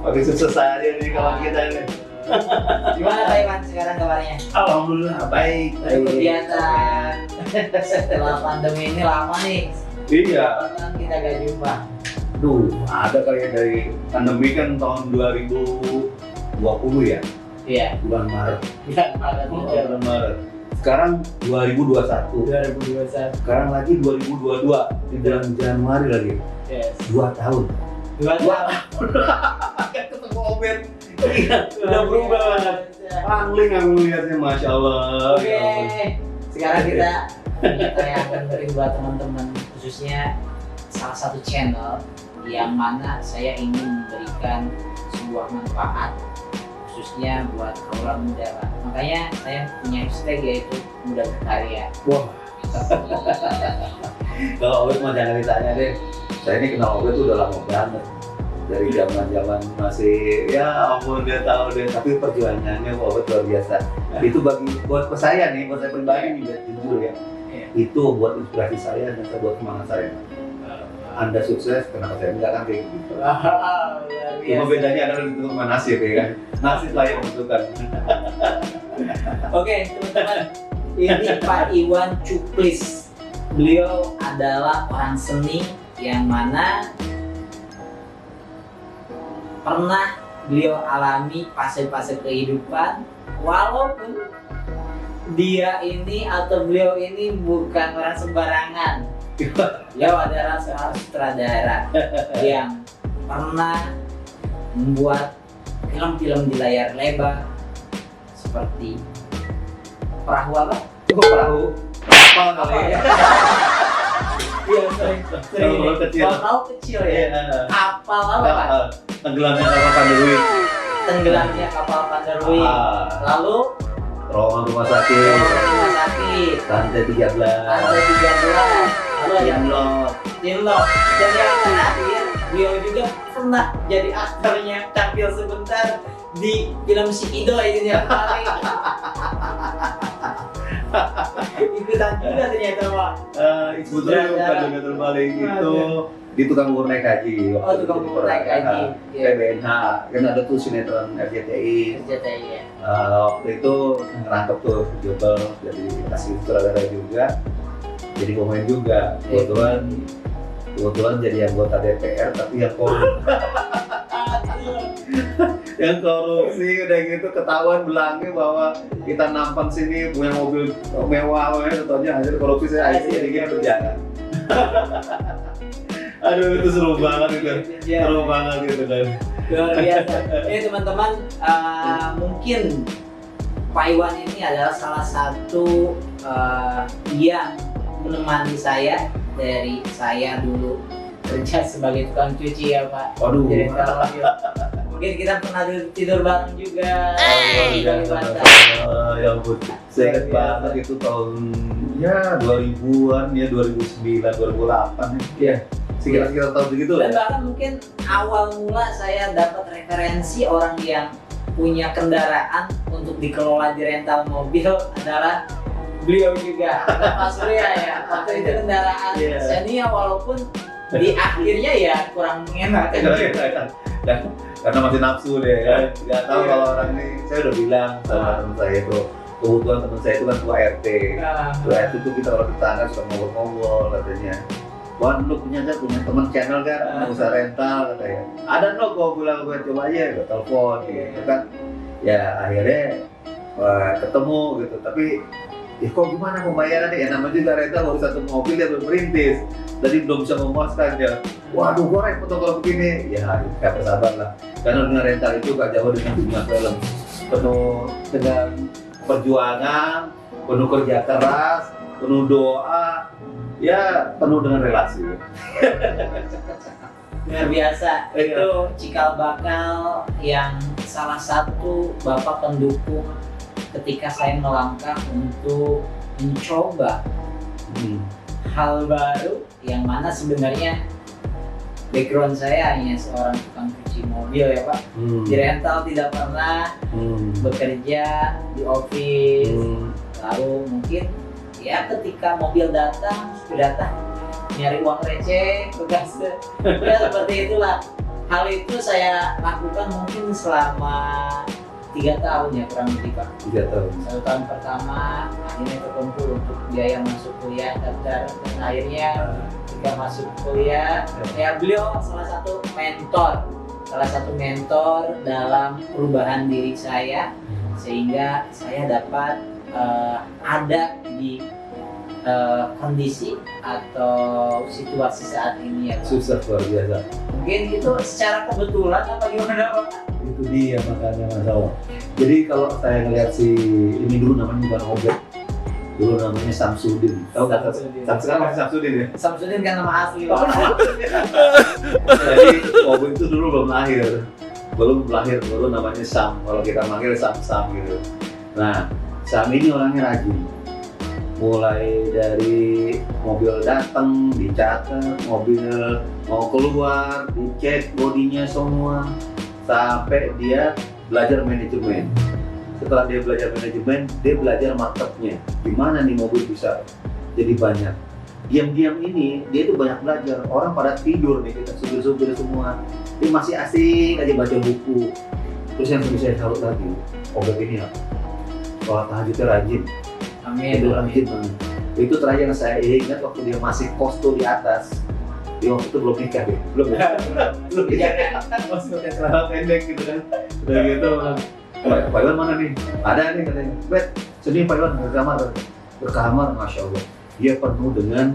Habis sukses aja nih kawan kita nih. Gimana Pak Iwan sekarang kabarnya? Alhamdulillah baik. Kegiatan setelah pandemi ini lama nih. Iya. Kapan kita gak jumpa? Duh, ada kali ya dari pandemi kan tahun 2020 ya, Iya. bulan Maret. Bulan Maret. Bulan Maret. Sekarang 2021. 2021. Sekarang lagi 2022 di bulan Januari lagi. Yes. 2 tahun. 2 tahun. Ketemu Obed. Iya, udah berubah banget. Pangling aku melihatnya, masya Allah. Oke. Sekarang kita akan beri buat teman-teman, khususnya salah satu channel yang mana saya ingin memberikan sebuah manfaat khususnya buat kaula muda Pak. Makanya saya punya hashtag yaitu muda berkarya. Wah. Kalau Obed mah jangan ditanya deh. Saya ini kenal Obed tuh udah lama banget. Dari zaman masih ya ampun dia tahu deh, tapi perjuangannya Obed luar biasa. Itu buat saya nih, buat saya pribadi nih, jujur ya. Itu buat inspirasi saya dan buat semangat saya. Anda sukses, kenapa saya enggak kan kayak gitu. Cuma bedanya adalah ditentukan sama nasib ya kan. Nasib lah yang menentukan. Oke teman-teman, ini Pak Iwan Cuklis. Beliau adalah orang seni yang mana pernah beliau alami fase-fase kehidupan, walaupun dia ini atau beliau ini bukan orang sembarangan. Beliau adalah seorang sutradara yang pernah membuat film-film di layar lebar seperti Perahu apa? Perahu kapal kali ya. Iya sering Perahu kecil. Perahu kecil ya. Kapal apa Pak? Tenggelamnya kapal Panderwit. Tenggelamnya kapal Panderwit. Lalu Rumah sakit. rumah sakit. Lantai 13. Lantai 13. Lalu ada Yanlok. Jinlok. Dan yang terakhir, beliau juga pernah jadi aktornya, tampil sebentar di film Si Ido ini yang paling ikutan juga ternyata Pak. Sebetulnya bukan juga terbalik itu di tukang bubur naik haji. Oh, tukang bubur naik haji. PBNH kan ada tuh sinetron RCTI. RCTI ya. Waktu itu ngerangkep tuh Jobel jadi kasih sutradara juga, jadi pemain juga. Kebetulan jadi anggota DPR tapi yang yang korupsi udah gitu ketahuan belangnya bahwa kita nampan sini punya mobil mewah, contohnya hasil korupsi saya jadi gini berjalan. Aduh itu seru banget itu, seru banget gitu kan. Luar biasa. Ini teman-teman, mungkin Pak Iwan ini adalah salah satu yang menemani saya dari saya dulu kerja sebagai tukang cuci ya Pak. Waduh. Jadi mungkin kita pernah tidur bareng juga. Ya ampun, saya ingat banget itu tahun ya 2000-an ya 2009, 2008 ya. Sekitar tahun begitu. Dan bahkan mungkin awal mula saya dapat referensi orang yang punya kendaraan untuk dikelola di rental mobil adalah beliau juga, Pak Surya ya. Waktu itu kendaraan Xenia walaupun di akhirnya ya kurang mengenakan. Karena masih nafsu deh kan, nggak tahu kalau orang ini, saya udah bilang sama teman saya itu, kebetulan teman saya itu kan ketua RT. Ketua RT itu kita kalau tetangga suka ngobrol-ngobrol katanya. Wan, lu punya teman channel kan, usaha rental katanya. Ada no, kok bilang gue coba aja, gue telepon gitu kan. Ya akhirnya ketemu gitu, tapi ya kok gimana pembayarannya? Ya namanya juga rental baru satu mobil ya belum merintis. Tadi belum bisa memuaskan ya. Waduh, gue repot kalau begini. Ya, gak bersabar lah. Karena dengan rental itu gak jauh dengan dunia film. Penuh dengan perjuangan, penuh kerja keras, penuh doa, ya penuh dengan relasi. Luar biasa. Itu cikal bakal yang salah satu bapak pendukung ketika saya melangkah untuk mencoba hal baru yang mana sebenarnya background saya hanya seorang tukang cuci mobil ya Pak. Di rental tidak pernah bekerja di office. Lalu mungkin ya ketika mobil datang nyari uang receh, bekas ya seperti itulah. hal itu saya lakukan mungkin selama 3 tahun ya kurang lebih Pak. 3 tahun. 1 tahun pertama akhirnya terkumpul untuk biaya masuk kuliah, daftar, dan akhirnya ketika masuk kuliah ya beliau salah satu mentor dalam perubahan diri saya, sehingga saya dapat ada di kondisi atau situasi saat ini ya Pak. Susah luar biasa. Mungkin itu secara kebetulan apa gimana Pak? Itu dia makanya masalah. Jadi kalau saya ngelihat si ini dulu namanya bukan Obed, dulu namanya Samsudin. Tahu nggak? Sekarang masih Samsudin ya. Samsudin kan nama asli Pak. Jadi Obed itu dulu belum lahir, baru namanya Sam. Kalau kita manggil Sam gitu. Nah, Sam ini orangnya rajin. Mulai dari mobil datang, dicatat, mobil mau keluar, dicek bodinya semua, sampai dia belajar manajemen. Setelah dia belajar manajemen, dia belajar marketnya. Gimana nih mobil bisa jadi banyak. Diam-diam ini, dia itu banyak belajar. Orang pada tidur nih, kita supir-supir semua. Dia masih asik aja baca buku. Terus yang saya salut lagi, Obed ini apa? Sholat tahajudnya rajin. Amin. Itu rajin banget. Itu terakhir yang saya ingat waktu dia masih kos tuh di atas. Dia waktu itu belum nikah deh. Belum nikah. Masih pakai celana pendek gitu kan. Udah gitu. Pak Iwan mana nih? Ada nih katanya. Bet, sini Pak Iwan ke kamar, Masya Allah. Dia penuh dengan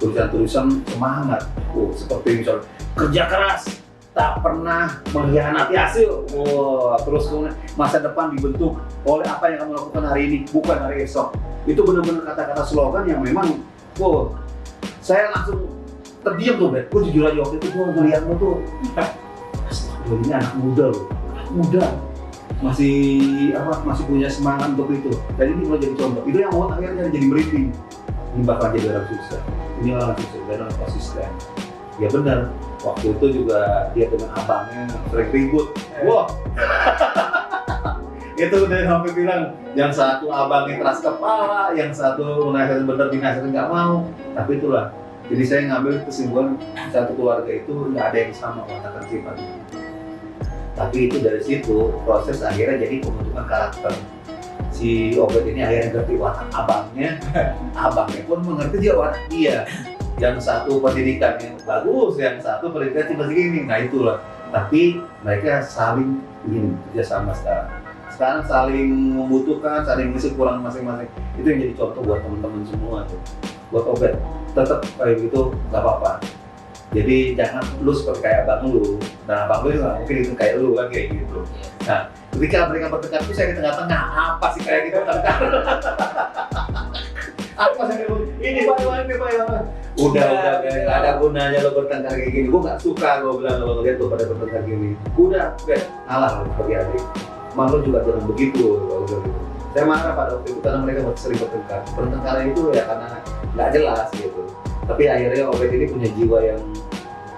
tulisan-tulisan semangat. Seperti misal kerja keras, tak pernah mengkhianati hasil. Terus kemudian masa depan dibentuk oleh apa yang kamu lakukan hari ini, bukan hari esok. Itu benar-benar kata-kata slogan yang memang, saya langsung terdiam tuh, Bet. Gue jujur aja waktu itu gue ngeliatmu tuh, ini anak muda loh, masih punya semangat untuk itu. Dan ini mulai jadi contoh. Itu yang membuat akhirnya jadi merinding. Ini bakal jadi orang sukses. Ini orang sukses dan orang konsisten. Ya benar. Waktu itu juga dia dengan abangnya sering ribut. Wah. Itu udah sampai bilang yang satu abangnya keras kepala, yang satu nasihatin bener dinasihatin nggak mau. Tapi itulah. Jadi saya ngambil kesimpulan satu keluarga itu nggak ada yang sama watak sifatnya. Tapi itu dari situ proses akhirnya jadi pembentukan karakter. Si Obed ini akhirnya ngerti watak abangnya pun mengerti dia watak dia. Yang satu pendidikannya bagus, yang satu pendidikan begini. Nah itulah. Tapi mereka saling ingin kerjasama sekarang saling membutuhkan, saling mengisi kurang masing-masing. Itu yang jadi contoh buat teman-teman semua tuh. Buat Obed, tetap kayak gitu nggak apa-apa. Jadi jangan lu seperti kayak abang lu. Nah abang lu juga mungkin itu kayak lu kan kayak gitu. Nah ketika mereka bertengkar itu saya di tengah-tengah, apa sih kayak gitu bertengkar? Apa sih ini Pak Iwan, Udah nggak ada gunanya lo bertengkar kayak gini. Gue nggak suka gue bilang kalau ngeliat tuh pada bertengkar gini. Udah, ngalah lo sebagai adik. Malu juga jangan begitu kalau gitu. Saya marah pada waktu itu karena mereka sering bertengkar. Pertengkaran itu ya karena nggak jelas gitu. Tapi akhirnya Obed ini punya jiwa yang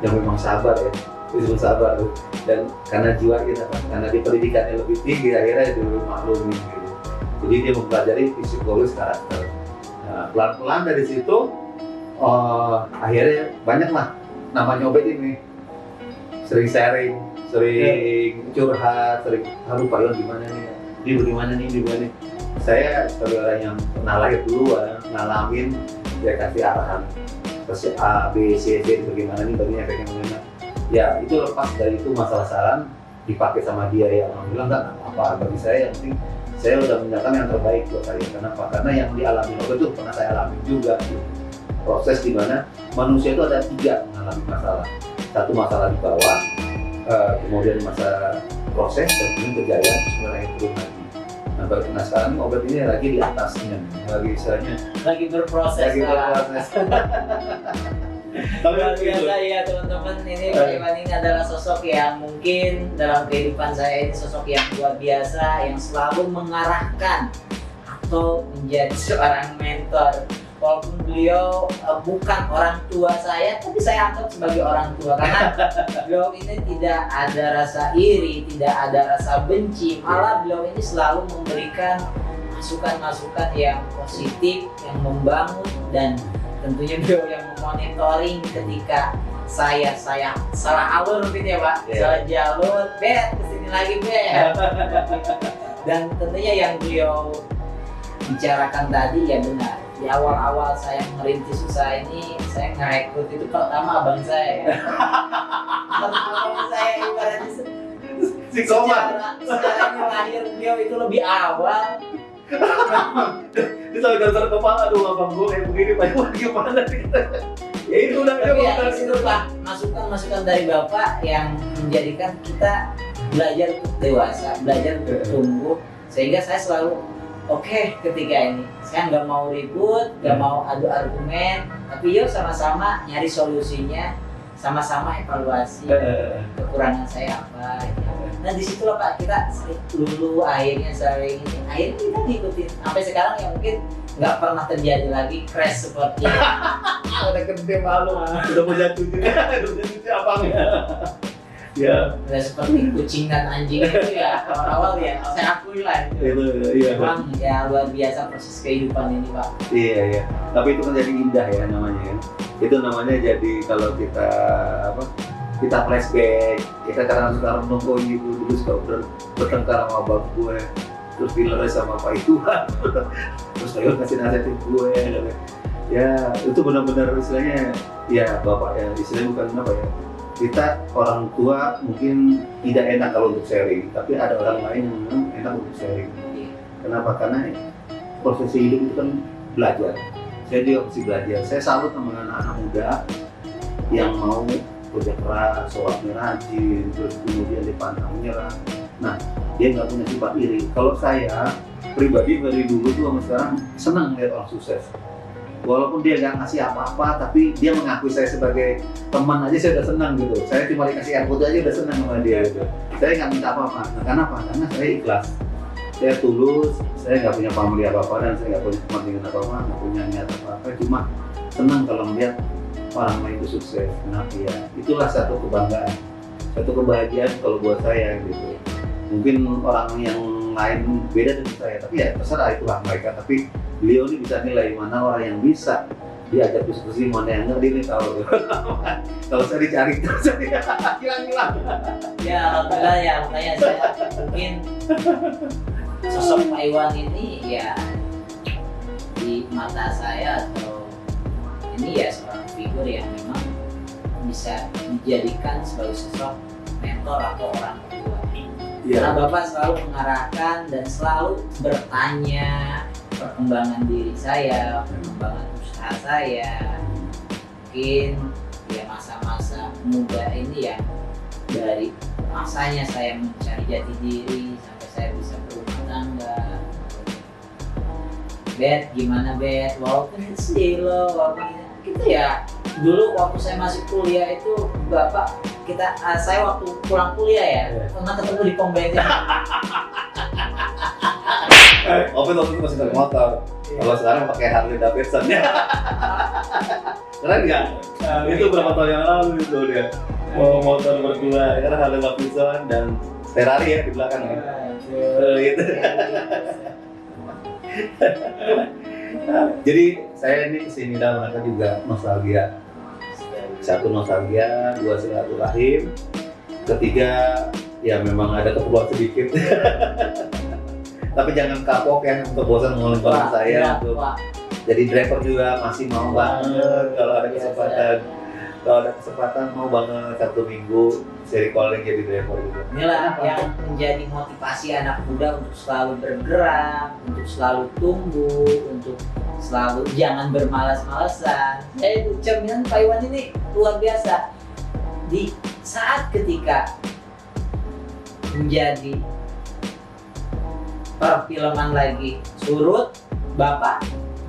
memang sabar ya, disebut sabar. Dan karena jiwa kita, karena di pendidikannya lebih tinggi, akhirnya dia lebih maklumi gitu. Jadi dia mempelajari psikologis karakter. Nah, pelan-pelan dari situ, akhirnya banyak lah namanya Obed ini. Sering sharing, sering curhat, sering Pak Iwan gimana nih? Ini bagaimana nih? Saya sebagai orang yang pernah lahir duluan, ngalamin, dia kasih arahan. Terus A, B, C, D bagaimana nih, efeknya bagaimana. Ya itu lepas dari itu masalah saran dipakai sama dia ya. Orang bilang nggak apa-apa, bagi saya yang penting saya udah mendatang yang terbaik buat saya. Kenapa? Karena yang dialami Obed itu pernah saya alami juga. Proses di mana manusia itu ada 3 mengalami masalah. Satu masalah di bawah, kemudian masa proses dan kemudian kejayaan sebenarnya turun lagi. Nah sekarang Obed ini lagi di atasnya, lagi istilahnya lagi berproses. Luar biasa ya teman-teman, ini Pak Iwan ini adalah sosok yang mungkin dalam kehidupan saya ini sosok yang luar biasa, yang selalu mengarahkan atau menjadi seorang mentor. Walaupun beliau bukan orang tua saya, tapi saya anggap sebagai orang tua karena beliau ini tidak ada rasa iri, tidak ada rasa benci, malah beliau ini selalu memberikan masukan-masukan yang positif, yang membangun, dan tentunya beliau yang memonitoring ketika saya salah alur mungkin ya Pak, salah jalur, Bet kesini lagi Bet. Dan tentunya yang beliau bicarakan tadi ya benar. Di awal-awal saya merintis usaha ini, saya ngerekrut itu pertama abang saya. Abang saya ibaratnya Si Komar. sejarahnya lahir beliau itu lebih awal. Itu sampai gara-gara kepala, aduh abang gue kayak begini, Pak Iwan gimana kita? Ya itu udah Tapi ya itu Pak, masukan dari Bapak yang menjadikan kita belajar untuk dewasa, belajar untuk tumbuh, sehingga saya selalu oke, ketika ini saya nggak mau ribut, nggak mau adu argumen, tapi yuk sama-sama nyari solusinya, sama-sama evaluasi kekurangan saya apa. Nah disitulah Pak kita sering dulu akhirnya kita ngikutin sampai sekarang yang mungkin nggak pernah terjadi lagi crash seperti ini. udah gede malu, udah mau jatuh juga, udah mau jatuh abangnya. Ya, Udah seperti kucing dan anjing itu ya awal-awal ya, saya akui lah itu. iya. Memang ya luar biasa proses kehidupan ini Pak. Iya. Tapi itu kan jadi indah ya namanya ya. Itu namanya jadi kalau kita kita flashback, kita kadang-kadang nunggu ibu dulu suka bertengkar sama abang gue, terus dilerai sama Pak Ituan, terus Pak kasih nasihatin gue. Ya itu benar-benar istilahnya ya bapak ya, istilahnya bukan apa ya, kita orang tua mungkin tidak enak kalau untuk sharing, tapi ada orang lain yang memang enak untuk sharing. Kenapa? Karena proses hidup itu kan belajar. Saya juga mesti belajar. Saya salut sama anak-anak muda yang mau kerja keras, sholatnya rajin, terus kemudian dipantang menyerah. Nah, dia nggak punya sifat iri. Kalau saya pribadi dari dulu tuh sama sekarang senang lihat orang sukses. Walaupun dia nggak ngasih apa-apa, tapi dia mengakui saya sebagai teman aja saya udah senang gitu. Saya cuma dikasih air putih aja udah senang sama dia gitu. Saya nggak minta apa-apa. Nah, kenapa? Karena saya ikhlas. Saya tulus, saya nggak punya pamrih apa-apa dan saya nggak punya kepentingan apa-apa, nggak punya niat apa-apa. Cuma senang kalau melihat orang lain itu sukses. Kenapa ya? Itulah satu kebanggaan, satu kebahagiaan kalau buat saya gitu. Mungkin orang yang lain beda dengan saya, tapi ya terserah itulah mereka. Tapi beliau ini bisa nilai mana orang yang bisa diajak diskusi, mana yang enggak, dia ini tahu. Kalau saya dicari terus saya hilang. Ya alhamdulillah ya, makanya saya mungkin sosok Pak Iwan ini ya di mata saya atau ini ya seorang figur yang memang bisa dijadikan sebagai sosok mentor atau orang tua. Karena Bapak selalu mengarahkan dan selalu bertanya perkembangan diri saya, perkembangan usaha saya. Mungkin ya masa-masa muda ini ya, dari masanya saya mencari jati diri sampai saya bisa berumah tangga. Bet, gimana Bet? Walaupun kecil loh, walaupun gitu ya. Dulu waktu saya masih kuliah itu Bapak saya waktu pulang kuliah ya, pernah ketemu di pom bensin. Opet waktu itu masih pakai motor. Kalau sekarang pakai Harley Davidson. Keren nggak? Itu berapa tahun yang lalu itu dia. Mau motor berdua, karena Harley Davidson dan Ferrari ya di belakang ya. Gitu. Jadi saya ini kesini dalam rangka juga nostalgia. Satu nostalgia, dua silaturahim, ketiga ya memang ada keperluan sedikit. Tapi jangan kapok ya untuk bosan ngomongin bareng saya untuk jadi driver juga masih mau banget kalau ada kesempatan. Kalau ada kesempatan mau banget Sabtu Minggu seri calling jadi driver gitu. Inilah yang menjadi motivasi anak muda untuk selalu bergerak, untuk selalu tumbuh, untuk selalu jangan bermalas-malasan. Saya cerminan Pak Iwan ini luar biasa. Di saat ketika menjadi perfilman lagi surut, Bapak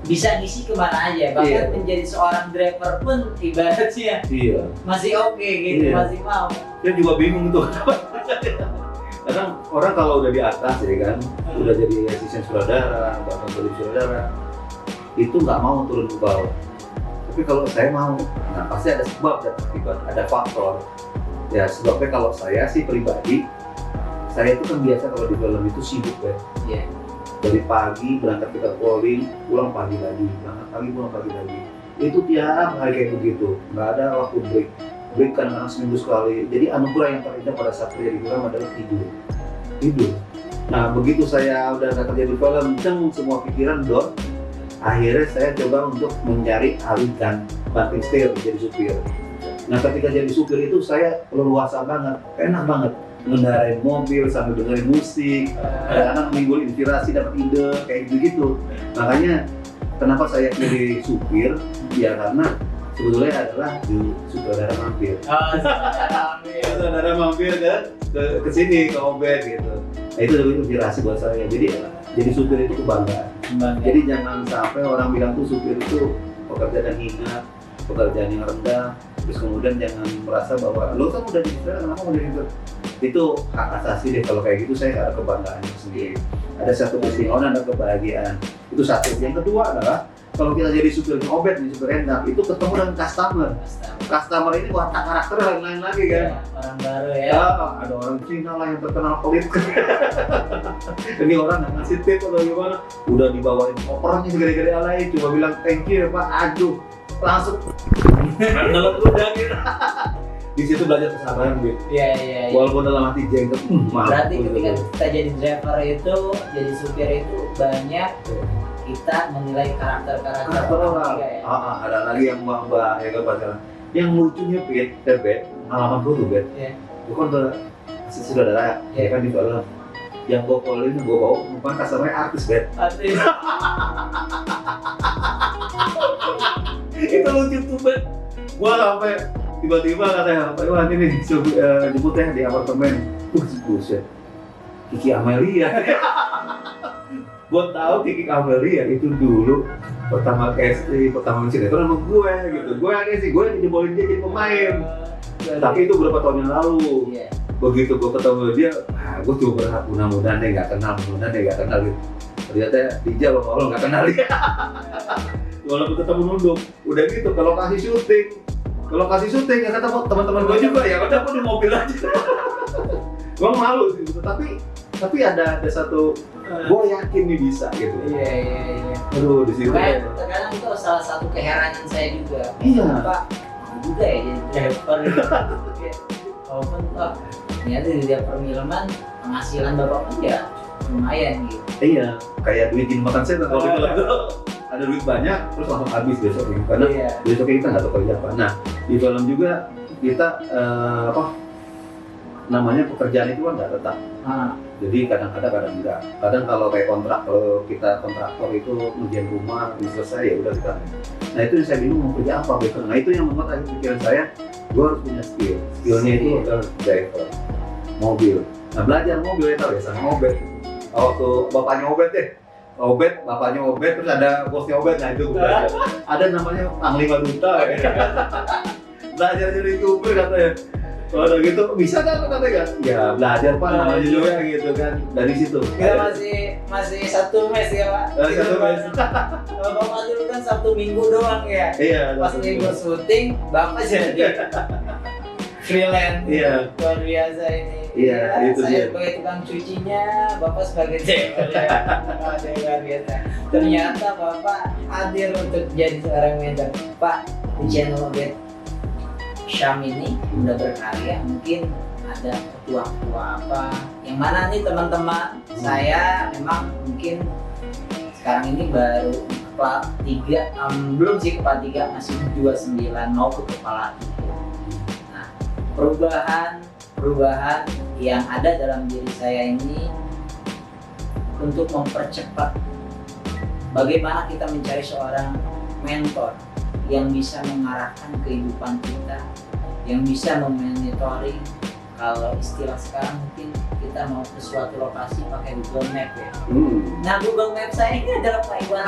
bisa ngisi kemana aja, bahkan menjadi seorang driver pun ibaratnya masih oke gitu, masih mau. Saya juga bingung tuh. Kadang orang kalau udah di atas ya kan, udah jadi asisten sutradara, bahkan jadi sutradara, itu nggak mau turun ke bawah. Tapi kalau saya mau, nah pasti ada sebab dan akibat, ada faktor. Ya sebabnya kalau saya sih pribadi, saya itu kan biasa kalau di film itu sibuk ya. Dari pagi berangkat kita calling, pulang pagi lagi, berangkat pagi pulang pagi lagi. itu tiap hari kayak begitu, nggak ada waktu break. Break kadang-kadang seminggu sekali. Jadi anugerah yang terindah pada saat kerja di film adalah tidur. Nah begitu saya udah nggak kerja di film, semua pikiran down. Akhirnya saya coba untuk mencari alihkan banting setir jadi supir. Nah ketika jadi supir itu saya leluasa banget, enak banget ngendarain mobil sambil dengerin musik, kadang-kadang menimbul inspirasi, dapat ide kayak gitu. Makanya kenapa saya pilih supir? Ya karena sebetulnya adalah di sutradara mampir. Sutradara mampir ke sini ke Obed gitu. Nah itu lebih inspirasi buat saya. Jadi supir itu kebanggaan. Jadi jangan sampai orang bilang tuh supir itu pekerjaan yang hina, pekerjaan yang rendah. Terus kemudian jangan merasa bahwa lo kan udah jadi sutradara, kenapa mau jadi supir? Itu hak asasi deh. Kalau kayak gitu saya ada kebanggaannya sendiri. Ada satu keistimewaan, ada kebahagiaan. Itu satu. Yang kedua adalah kalau kita jadi supir Obed nih, supir enak, itu ketemu dengan customer ini watak karakter lain-lain lagi kan. Ya, orang baru ya. Ada orang Cina lah yang terkenal pelit. Ini orang nggak ngasih tip atau gimana, udah dibawain kopernya segede-gede alay, cuma bilang thank you ya Pak, aduh langsung ngelak udah gitu. Di situ belajar kesabaran gitu. Iya. Walaupun dalam hati jengkel, Berarti ketika kita jadi driver itu, jadi supir itu banyak kita menilai karakter orang. Ya. Ada lagi yang mbak ya kan pacaran. Yang lucunya Bet, pengalaman gue tuh Bet. Iya. Gue kan saudara, ya kan di film. Yang gue callin, gue bawa bukan customer artis Bet. Artis. Itu lucu tuh Bet. Gue sampai tiba-tiba katanya, wah ini nih jemputnya di apartemen. Buset. Kiki Amelia. Gue tahu Kiki Amelia itu dulu pertama casting, pertama sinetron sama gue gitu. Gue yang dijebolin dia jadi pemain. Tapi itu berapa tahun yang lalu. Iya. Begitu gue ketemu dia, gue coba berharap mudah-mudahan dia nggak kenal gitu. Ternyata Dija lo nggak kenal dia. Walaupun ketemu nunduk, udah gitu ke lokasi syuting ya ketemu teman-teman gue juga ya, udah aku di mobil aja. Gue malu sih, tapi ada satu, gue yakin nih bisa gitu. Iya. Aduh di situ. Terkadang itu salah satu keheranan saya juga. Iya. Pak, juga ya jadi driver gitu. Walaupun ternyata di dia perfilman penghasilan bapak pun ya lumayan gitu. Iya, kayak duit di makan saya kalau gitu. Ada duit banyak terus langsung habis besoknya karena besoknya kita nggak tahu kerja apa. Nah di film juga kita namanya pekerjaan itu kan nggak tetap. Jadi kadang ada kadang enggak. Kadang kalau kayak kalau kita kontraktor itu ngerjain rumah ini selesai ya udah kita. Nah itu yang saya bingung mau kerja apa besok. Nah itu yang membuat akhir pikiran saya, gue harus punya skillnya itu adalah driver mobil. Nah belajar mobil ya tahu ya sama Obed. Waktu bapaknya Obed, terus ada bosnya Obed, nah itu belajar. Ada namanya Panglima Duta ya. Belajar jadi supir katanya. Kalau gitu bisa kan katanya? Ya belajar Pak namanya juga gitu kan dari situ. Kita masih satu mes ya Pak. Satu mes. Kalau Bapak dulu kan Sabtu Minggu doang ya. Iya. Pas Minggu syuting Bapak jadi freelance. Iya. Luar biasa ini. Iya, itu saya dia. sebagai tukang cucinya, Bapak sebagai driver ya. Ada luar biasa. Ternyata Bapak hadir untuk jadi seorang mentor. Pak, di channel Obed Syam ini udah berkarya, mungkin ada ketua-ketua apa yang mana nih teman-teman. Saya memang mungkin sekarang ini baru kepala 3, belum sih kepala 3, masih 29 mau ke kepala 3. Nah, perubahan yang ada dalam diri saya ini untuk mempercepat bagaimana kita mencari seorang mentor yang bisa mengarahkan kehidupan kita, yang bisa memonitoring. Kalau istilah sekarang mungkin kita mau ke suatu lokasi pakai Google Map ya. Nah Google Map saya ini adalah Pak Iwan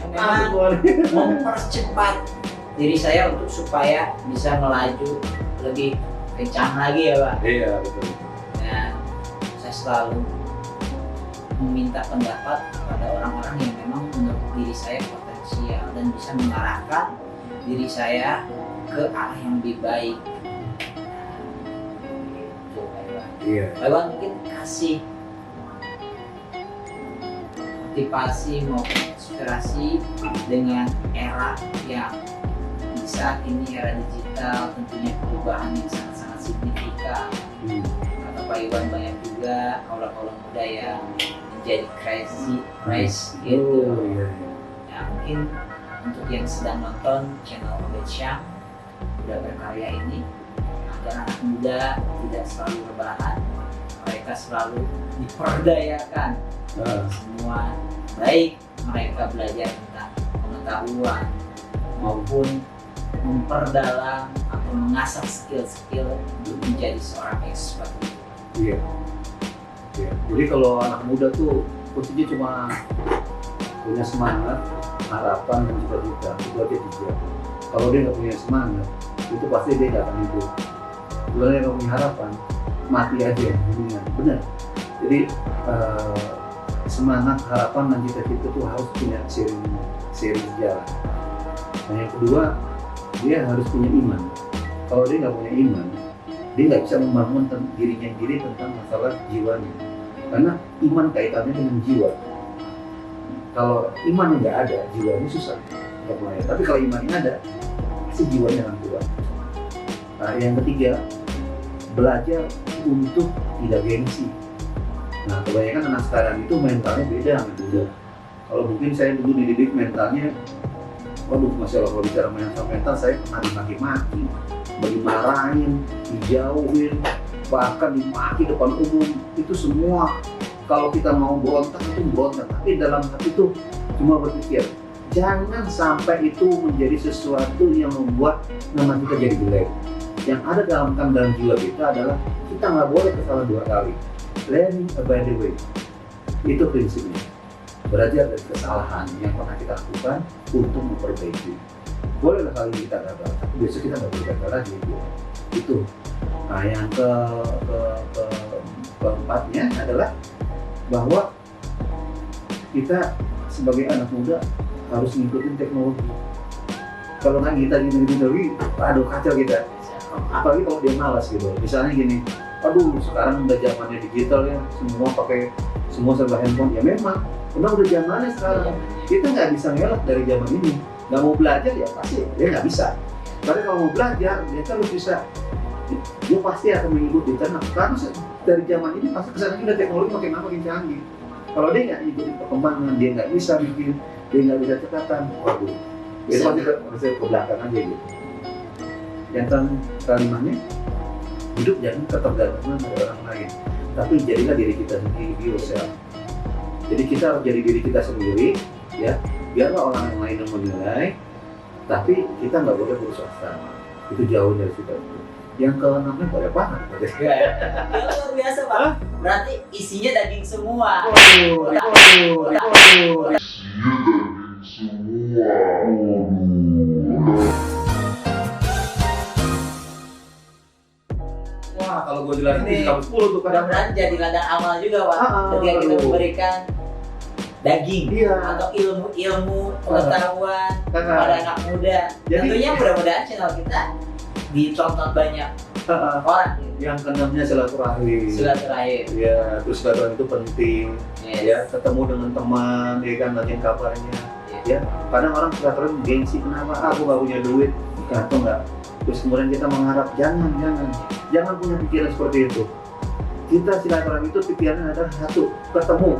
yang memang mempercepat diri saya untuk supaya bisa melaju lebih kencang lagi ya Pak. Iya betul. Nah saya selalu meminta pendapat kepada orang-orang yang memang menurut diri saya potensial dan bisa mengarahkan diri saya ke arah yang lebih baik. Iya. Pak Iwan mungkin kasih motivasi maupun inspirasi dengan era yang di saat ini era digital, tentunya perubahan yang sangat-sangat signifikan. Kata Pak Iwan, banyak juga kaula-kaula muda yang menjadi crazy gitu. Ya, mungkin untuk yang sedang nonton channel Betsyam udah berkarya ini, agar anak muda tidak selalu rebahan, mereka selalu diperdayakan. Semua baik mereka belajar tentang pengetahuan maupun memperdalam atau mengasah skill-skill untuk menjadi seorang expert. Iya. Jadi kalau anak muda tuh kuncinya cuma punya semangat, harapan dan cita-cita, itu aja tiga. Kalau dia nggak punya semangat, itu pasti dia nggak akan hidup. Kalau dia nggak punya harapan, mati aja. Benar. Jadi semangat, harapan dan cita-cita itu harus punya seiring jalan. Nah yang kedua, dia harus punya iman. Kalau dia nggak punya iman, dia nggak bisa membangun dirinya sendiri tentang masalah jiwanya. Karena iman kaitannya dengan jiwa. Kalau iman nggak ada, jiwanya susah untuk mulai. Tapi kalau imannya ada, pasti jiwanya akan kuat. Nah, yang ketiga, belajar untuk tidak gengsi. Nah, kebanyakan anak sekarang itu mentalnya beda sama dulu. Kalau mungkin saya dulu dididik mentalnya, waduh, Masya Allah, kalau bicara mental saya pernah dimaki-maki, dimarahin, dijauhin, bahkan dimaki depan umum. Itu semua kalau kita mau berontak itu berontak, tapi dalam hati itu cuma berpikir jangan sampai itu menjadi sesuatu yang membuat nama kita jadi jelek. Yang ada dalam jiwa kita adalah kita nggak boleh kesalahan dua kali. Learning by the way, itu prinsipnya. Belajar dari kesalahan yang pernah kita lakukan untuk memperbaiki. Bolehlah kali kita gagal, tapi besok kita nggak boleh gagal lagi. Itu. Nah, yang keempatnya adalah bahwa kita sebagai anak muda harus ngikutin teknologi. Kalau nggak kita gini, aduh kacau kita. Apalagi kalau dia malas gitu. Misalnya gini, aduh sekarang udah zamannya digital ya, semua serba handphone. Ya memang, udah zamannya sekarang. Kita nggak bisa ngelak dari zaman ini. Nggak mau belajar ya pasti dia nggak bisa. Tapi kalau mau belajar, dia harus bisa. Dia pasti akan mengikuti karena dari zaman ini pasti kesana kita teknologi makin lama makin canggih. Kalau dia nggak ikutin perkembangan, dia nggak bisa bikin, dia nggak bisa cekatan, waduh, itu pasti ke belakang aja gitu. Yang kelimanya, hidup jangan ketergantungan dari orang lain, tapi jadilah diri kita sendiri, be yourself. Jadi kita harus jadi diri kita sendiri, ya, biarlah orang yang lain yang menilai, tapi kita nggak boleh putus asa. Itu jauh dari kita. Yang keenamnya boleh paham. Luar biasa Pak. Berarti isinya daging semua. Wah, kalau gue jelasin ini kamu 10 tuh kadang. Mudah-mudahan jadi ladang amal juga Pak. Ketika kita memberikan daging atau ilmu pengetahuan kepada anak muda. Tentunya mudah-mudahan channel kita ditonton banyak orang gitu. Yang keenamnya silaturahim. Ya, terus silaturahim itu penting. Ya, ketemu dengan teman, ya kan, nanyain kabarnya. Ya, kadang orang silaturahim gengsi, kenapa? Aku nggak punya duit, atau enggak. Terus kemudian kita mengharap jangan punya pikiran seperti itu. Kita silaturahim itu pikirannya adalah satu, ketemu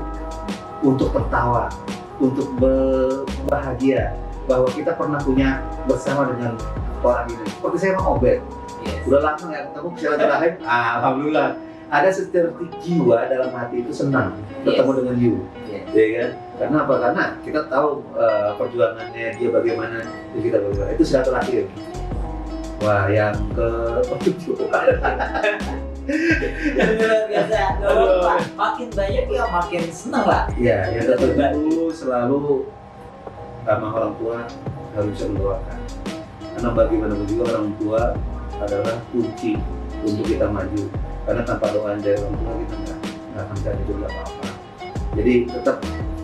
untuk tertawa, untuk bahagia bahwa kita pernah punya bersama dengan orang ini. Seperti saya sama Obed, udah lama nggak ketemu, silaturahim, alhamdulillah. Ada seperti jiwa dalam hati itu senang ketemu dengan you, ya kan? Karena apa? Karena kita tahu perjuangannya dia bagaimana, kita bagaimana. Itu silaturahim. Wah, yang ke-7 luar biasa. Makin banyak ya makin senang lah. Ya, yang ke-7 selalu sama orang tua harus bisa mendoakan. Karena bagaimanapun juga orang tua adalah kunci untuk kita maju. Karena tanpa doa dari orang tua kita nggak akan bisa hidup apa-apa. Jadi tetap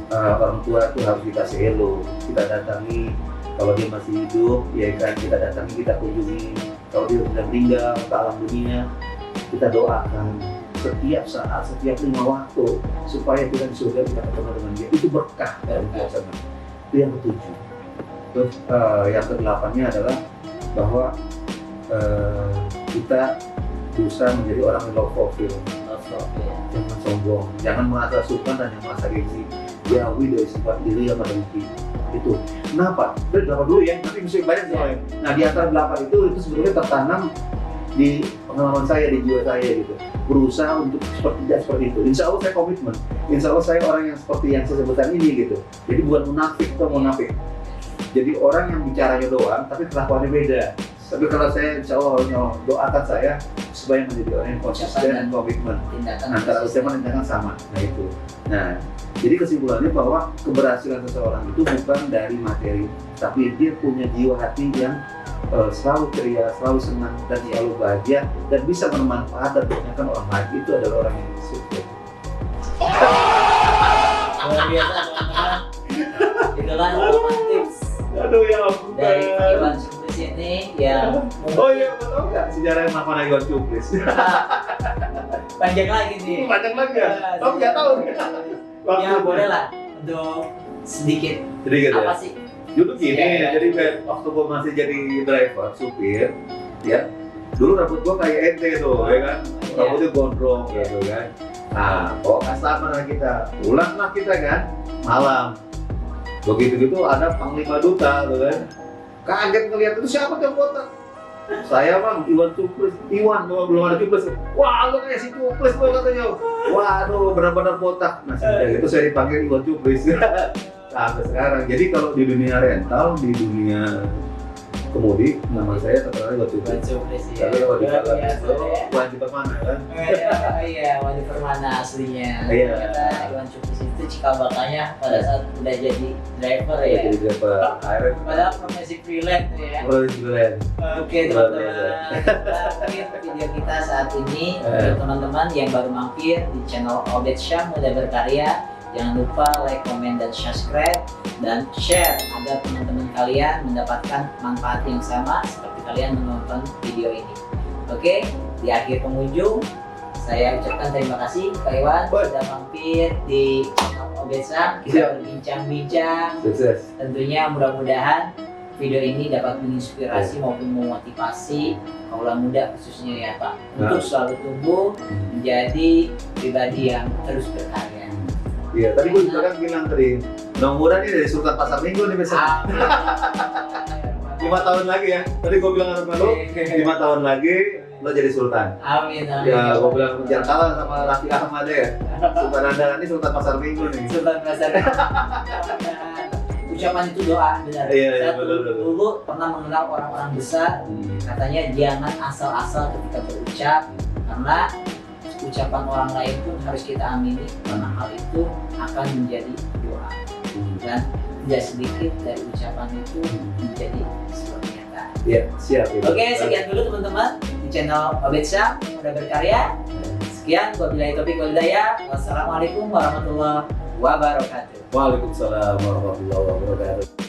orang tua itu harus dikasih hello, kita datangi. Kalau dia masih hidup, ya kan, kita datangi, kita kunjungi. Kalau dia sudah meninggal ke alam dunia, kita doakan setiap saat, setiap 5 waktu supaya kita di surga kita ketemu dengan dia. Itu berkah dari pasangan. Itu yang ketujuh. Terus yang kedelapannya adalah bahwa kita berusaha menjadi orang yang low profile. Jangan sombong, jangan merasa suka dan yang merasa gengsi. Jauhi dari sifat diri yang berhenti. Itu. Kenapa? Dari 8 dulu ya, nanti mesti banyak soalnya. Nah di antara 8 itu sebetulnya tertanam di pengalaman saya, di jiwa saya gitu. Berusaha untuk tidak seperti itu. Insya Allah saya komitmen. Insya Allah saya orang yang seperti yang saya sebutkan ini gitu. Jadi bukan munafik atau munafik. Jadi orang yang bicaranya doang, tapi kelakuannya beda. Tapi kalau saya insya Allah doakan saya supaya menjadi orang yang konsisten dan komitmen. Antara ucapan dan tindakan sama. Nah itu. Nah, jadi kesimpulannya bahwa keberhasilan seseorang itu bukan dari materi, tapi dia punya jiwa hati yang selalu ceria, selalu senang dan selalu bahagia dan bisa bermanfaat dan menyenangkan orang lain. Itu adalah orang yang sukses. Luar biasa teman-teman. Itulah 8 tips Aduh ya ampun. dari Iwan Suplis ini yang Oh iya, betul nggak sejarah yang mana Iwan Suplis? panjang lagi nih. Panjang lagi ya? Kamu nggak tahu nih? Ya boleh lah untuk sedikit. Jadi gitu ya? Apa sih? Dulu gini, Ya. jadi waktu gue masih jadi driver, supir, ya. Dulu rambut gue kayak ente tuh, ya kan? Rambutnya gondrong gitu kan. Nah, bawa customer kita, pulanglah kita kan, malam. Begitu gitu ada Panglima Duta tuh kan. Kaget ngeliat itu siapa tuh botak? Saya bang, Iwan Suplis. Iwan, belum ada Suplis. Wah, lu kayak si Suplis lu katanya. Waduh, benar-benar botak. Nah, sejak itu saya dipanggil Iwan Suplis. Sampai sekarang. Jadi kalau di dunia rental, di dunia kemudi, nama saya terkenal Iwan Iwan Suplis. Suplis ya. Tapi kalau di Luar dalam biasa, itu, ya. Iwan di mana kan? Iya, Wadi Permana aslinya. Iya. Ternyata Iwan Suplis itu cikal bakalnya pada saat udah jadi driver ya. Jadi driver akhirnya. Padahal profesi freelance tuh ya. Oh, keren. Oke teman-teman, kita akhir video kita saat ini untuk teman-teman yang baru mampir di channel Obed Syam Muda Berkarya. Jangan lupa like, comment, dan subscribe dan share agar teman-teman kalian mendapatkan manfaat yang sama seperti kalian menonton video ini. Oke, di akhir penghujung saya ucapkan terima kasih Pak Iwan sudah mampir di channel Obed Syam. Kita berbincang-bincang. Sukses. Tentunya mudah-mudahan video ini dapat menginspirasi maupun memotivasi kaula muda khususnya ya Pak untuk selalu tumbuh menjadi pribadi yang terus berkarya. Iya, tadi gue juga kan bilang tadi, mudah-mudahan ini dari Sultan Pasar Minggu nih besok. 5 tahun lagi ya. Tadi gue bilang sama lo, 5 tahun lagi lo jadi Sultan. Amin. Ya, gue bilang jangan kalah sama Raffi Ahmad ya. Sultan Andalan ini Sultan Pasar Minggu nih. Sultan Pasar. Ucapan itu doa benar. Iya, Saya benar. dulu pernah mengenal orang-orang besar, katanya jangan asal-asal ketika berucap karena ucapan orang lain pun harus kita amini karena hal itu akan menjadi doa dan tidak sedikit dari ucapan itu menjadi sebuah kenyataan. Iya, siap. Oke, sekian dulu teman-teman di channel Obed Syam Muda Berkarya. Sekian, wabillahi taufiq wal hidayah. Wassalamualaikum warahmatullahi wabarakatuh. Waalaikumsalam warahmatullahi wabarakatuh.